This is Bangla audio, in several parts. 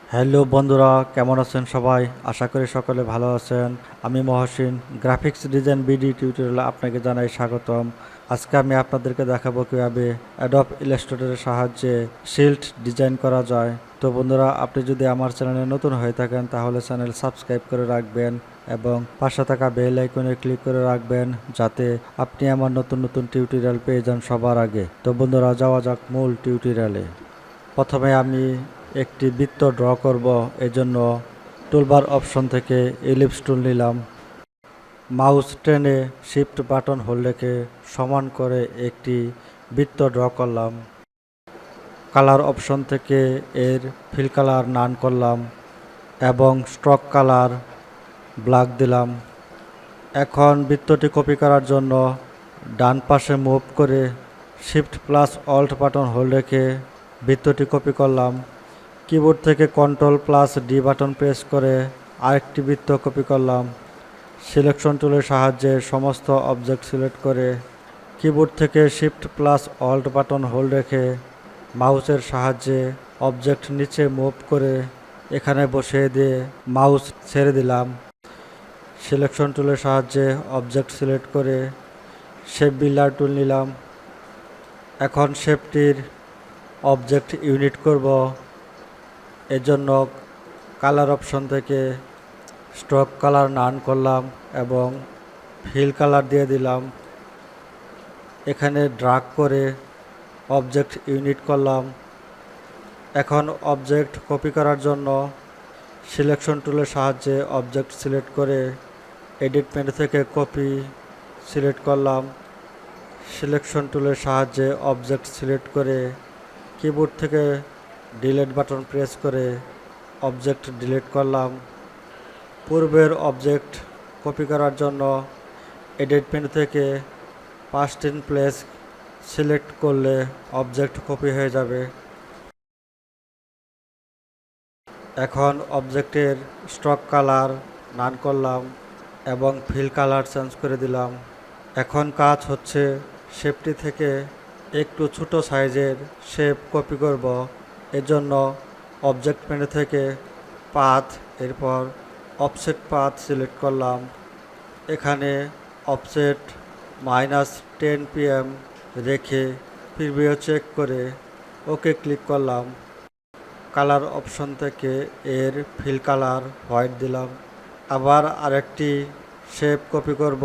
হ্যালো বন্ধুরা, কেমন আছেন সবাই? আশা করি সকলে ভালো আছেন। আমি মহসিন, গ্রাফিক্স ডিজাইন বিডি টিউটোরিয়ালে আপনাকে জানাই স্বাগতম। আজকে আমি আপনাদেরকে দেখাবো কীভাবে অ্যাডোব ইলাস্ট্রেটরের সাহায্যে শিল্ড ডিজাইন করা যায়। তো বন্ধুরা, আপনি যদি আমার চ্যানেলে নতুন হয়ে থাকেন তাহলে চ্যানেল সাবস্ক্রাইব করে রাখবেন এবং পাশে থাকা বেল আইকনে ক্লিক করে রাখবেন যাতে আপনি আমার নতুন নতুন টিউটোরিয়াল পেয়ে যান সবার আগে। তো বন্ধুরা, যাওয়া যাক মূল টিউটোরিয়ালে। প্রথমে আমি একটি বৃত্ত ড্র করব। এজন্য টুলবার অপশন থেকে ইলিপস টুল নিলাম। মাউস টেনে শিফট বাটন হোল্ড রেখে সমান করে একটি বৃত্ত ড্র করলাম। কালার অপশন থেকে এর ফিল কালার নান করলাম এবং স্ট্রোক কালার ব্ল্যাক দিলাম। এখন বৃত্তটি কপি করার জন্য ডান পাশে মুভ করে shift plus alt button hold রেখে বৃত্তটি কপি করলাম। কিবোর্ড থেকে control plus D button press করে আরেকটি বৃত্ত কপি করলাম। সিলেকশন টুলের সাহায্যে সমস্ত অবজেক্ট সিলেক্ট করে কিবোর্ড থেকে shift plus alt button hold রেখে মাউসের সাহায্যে অবজেক্ট নিচে মুভ করে এখানে বসিয়ে দিয়ে মাউস ছেড়ে দিলাম। সিলেকশন টুলের সাহায্যে অবজেক্ট সিলেক্ট করে শেপ বিল্ডার টুল নিলাম। এখন শেপটির অবজেক্ট ইউনিট করব। এজন্য কালার অপশন থেকে স্ট্রোক কালার নান করলাম এবং ফিল কালার দিয়ে দিলাম। এখানে ড্রাগ করে অবজেক্ট ইউনিট করলাম। এখন অবজেক্ট কপি করার জন্য সিলেকশন টুলের সাহায্যে অবজেক্ট সিলেক্ট করে এডিট মেনু থেকে কপি সিলেক্ট করলাম। সিলেকশন টুলের সাহায্যে অবজেক্ট সিলেক্ট করে কিবোর্ড থেকে ডিলিট বাটন প্রেস করে অবজেক্ট ডিলিট করলাম। পূর্বের অবজেক্ট কপি করার জন্য এডিট মেনু থেকে পাস্ট ইন প্লেস সিলেক্ট করলে অবজেক্ট কপি হয়ে যাবে। এখন অবজেক্টের স্ট্রোক কালার নান করলাম এবং ফিল কালার চেঞ্জ করে দিলাম। এখন কাজ হচ্ছে শেপটি থেকে একটু ছোট সাইজের শেপ কপি করব। এজন্য অবজেক্ট মেনু থেকে পাথ, এরপর অফসেট পাথ সিলেক্ট করলাম। এখানে অফসেট -10 pm রেখে প্রিভিউ চেক করে ওকে ক্লিক করলাম। কালার অপশন থেকে এর ফিল কালার হোয়াইট দিলাম। আবার আরেকটি শেপ কপি করব।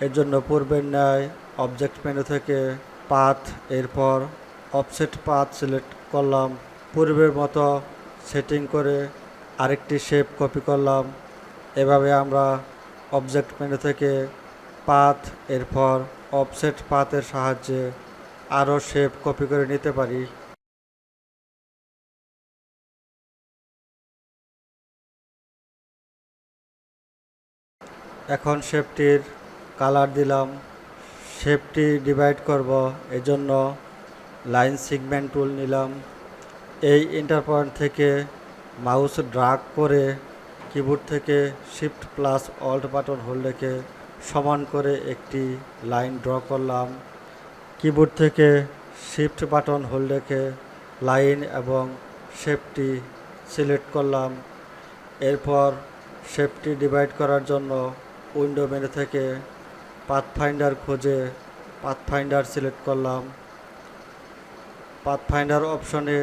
এর জন্য পূর্বের ন্যায় অবজেক্ট মেনু থেকে পাথ, এরপর অফসেট পাথ সিলেক্ট করলাম। পূর্বের মতো সেটিং করে আরেকটি শেপ কপি করলাম। এভাবে আমরা অবজেক্ট মেনু থেকে পাথ, এরপর অফসেট পাথের সাহায্যে আরও শেপ কপি করে নিতে পারি। এখন শেপটির কালার দিলাম। শেপটি ডিভাইড করব। এজন্য লাইন সেগমেন্ট টুল নিলাম। এই ইন্টারপয়েন্ট থেকে মাউস ড্রাগ করে কিবোর্ড থেকে shift plus alt button hold রেখে সমান করে একটি লাইন ড্র করলাম। কিবোর্ড থেকে শিফট বাটন হোল্ড রেখে লাইন এবং শেপটি সিলেক্ট করলাম। এরপর শেপটি ডিভাইড করার জন্য উইন্ডো মেনু থেকে পাথফাইন্ডার খুঁজে পাথফাইন্ডার সিলেক্ট করলাম। পাথফাইন্ডার অপশনে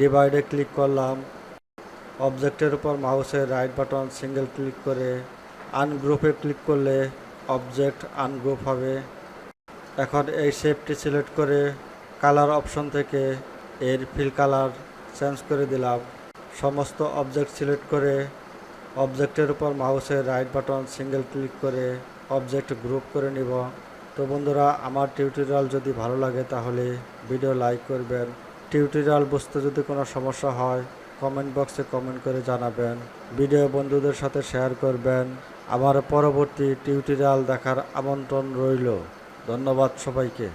ডিভাইডে ক্লিক করলাম। অবজেক্টের উপর মাউসের রাইট বাটন সিঙ্গেল ক্লিক করে আনগ্রুপে ক্লিক করলে অবজেক্ট আনগ্রুপ হবে। এখন এই শেপটি সিলেক্ট করে কালার অপশন থেকে এর ফিল কালার চেঞ্জ করে দিলাম। সমস্ত অবজেক্ট সিলেক্ট করে অবজেক্টের উপর মাউসের রাইট বাটন সিঙ্গেল ক্লিক করে অবজেক্ট গ্রুপ করে নিব। তো বন্ধুরা, আমার টিউটোরিয়াল যদি ভালো লাগে তাহলে ভিডিও লাইক করবেন। টিউটোরিয়াল বুঝতে যদি কোনো সমস্যা হয় কমেন্ট বক্সে কমেন্ট করে জানাবেন। ভিডিও বন্ধুদের সাথে শেয়ার করবেন। আমার পরবর্তী টিউটোরিয়াল দেখার আমন্ত্রণ রইল। ধন্যবাদ সবাইকে।